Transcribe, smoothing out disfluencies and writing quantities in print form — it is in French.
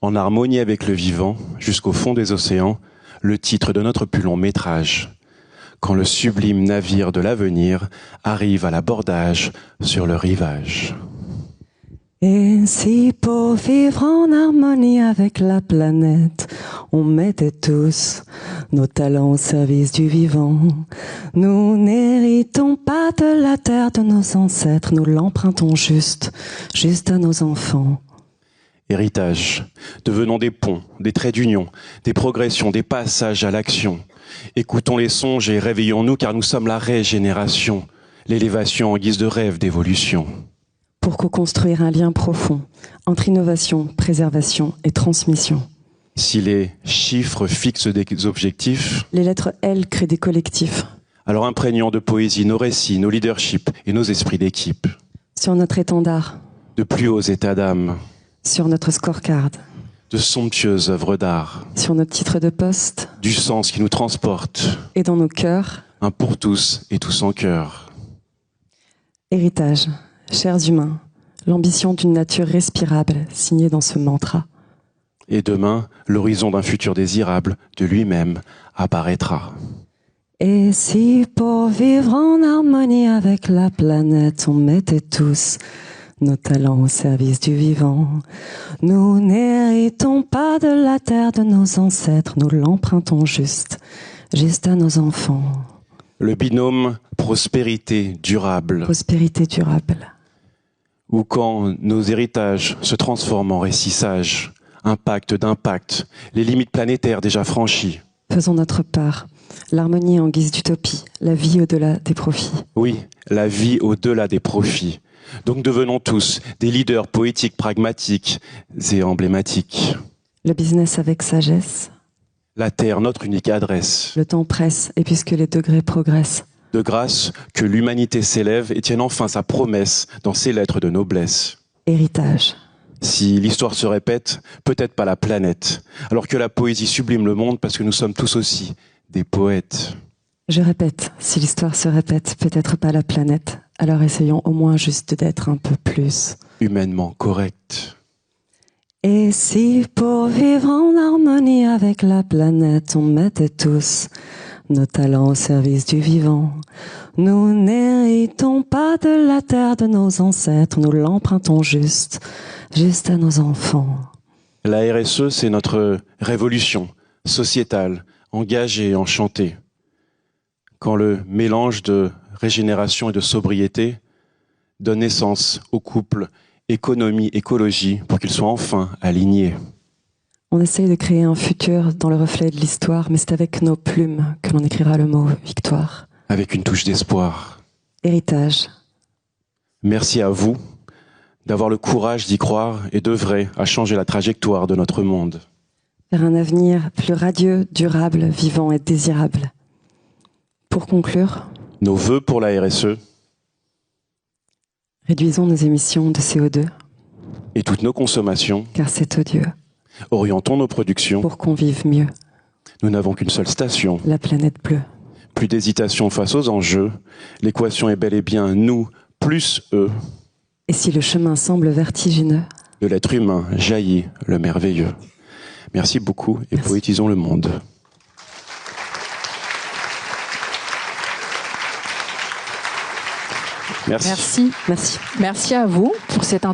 en harmonie avec le vivant, jusqu'au fond des océans, le titre de notre plus long métrage. Quand le sublime navire de l'avenir arrive à l'abordage sur le rivage. Et si pour vivre en harmonie avec la planète, on mettait tous nos talents au service du vivant, nous n'héritons pas de la terre de nos ancêtres, nous l'empruntons juste à nos enfants. Héritage, devenons des ponts, des traits d'union, des progressions, des passages à l'action. Écoutons les songes et réveillons-nous car nous sommes la régénération, l'élévation en guise de rêve d'évolution. Pour co-construire un lien profond entre innovation, préservation et transmission. Si les chiffres fixent des objectifs, les lettres L créent des collectifs. Alors imprégnons de poésie nos récits, nos leaderships et nos esprits d'équipe. Sur notre étendard. De plus hauts états d'âme. Sur notre scorecard. De somptueuses œuvres d'art. Sur notre titre de poste. Du sens qui nous transporte. Et dans nos cœurs. Un pour tous et tous en cœur. Héritage, chers humains, l'ambition d'une nature respirable signée dans ce mantra. Et demain, l'horizon d'un futur désirable de lui-même apparaîtra. Et si pour vivre en harmonie avec la planète, on mettait tous nos talents au service du vivant, nous n'héritons pas de la terre de nos ancêtres, nous l'empruntons juste à nos enfants. Le binôme prospérité durable. Prospérité durable. Ou quand nos héritages se transforment en récits sages, un pacte d'impact, les limites planétaires déjà franchies. Faisons notre part, l'harmonie en guise d'utopie, la vie au-delà des profits. Oui, la vie au-delà des profits. Donc devenons tous des leaders poétiques, pragmatiques et emblématiques. Le business avec sagesse. La terre, notre unique adresse. Le temps presse, et puisque les degrés progressent. De grâce, que l'humanité s'élève et tienne enfin sa promesse dans ses lettres de noblesse. Héritage. Si l'histoire se répète, peut-être pas la planète, alors que la poésie sublime le monde parce que nous sommes tous aussi des poètes. Je répète, si l'histoire se répète, peut-être pas la planète, alors essayons au moins juste d'être un peu plus humainement correct. Et si pour vivre en harmonie avec la planète, on mettait tous nos talents au service du vivant, nous n'héritons pas de la terre de nos ancêtres, nous l'empruntons juste à nos enfants. La RSE, c'est notre révolution sociétale, engagée et enchantée. Quand le mélange de régénération et de sobriété donne naissance au couple économie-écologie pour qu'ils soient enfin alignés. On essaye de créer un futur dans le reflet de l'histoire, mais c'est avec nos plumes que l'on écrira le mot victoire. Avec une touche d'espoir. Héritage. Merci à vous d'avoir le courage d'y croire et d'œuvrer à changer la trajectoire de notre monde. Vers un avenir plus radieux, durable, vivant et désirable. Pour conclure, nos vœux pour la RSE. Réduisons nos émissions de CO2. Et toutes nos consommations. Car c'est odieux. Orientons nos productions. Pour qu'on vive mieux. Nous n'avons qu'une seule station. La planète bleue. Plus d'hésitation face aux enjeux. L'équation est bel et bien nous plus eux. Et si le chemin semble vertigineux, de l'être humain jaillit le merveilleux. Merci beaucoup et Merci. Poétisons le monde. Merci. Merci. Merci à vous pour cette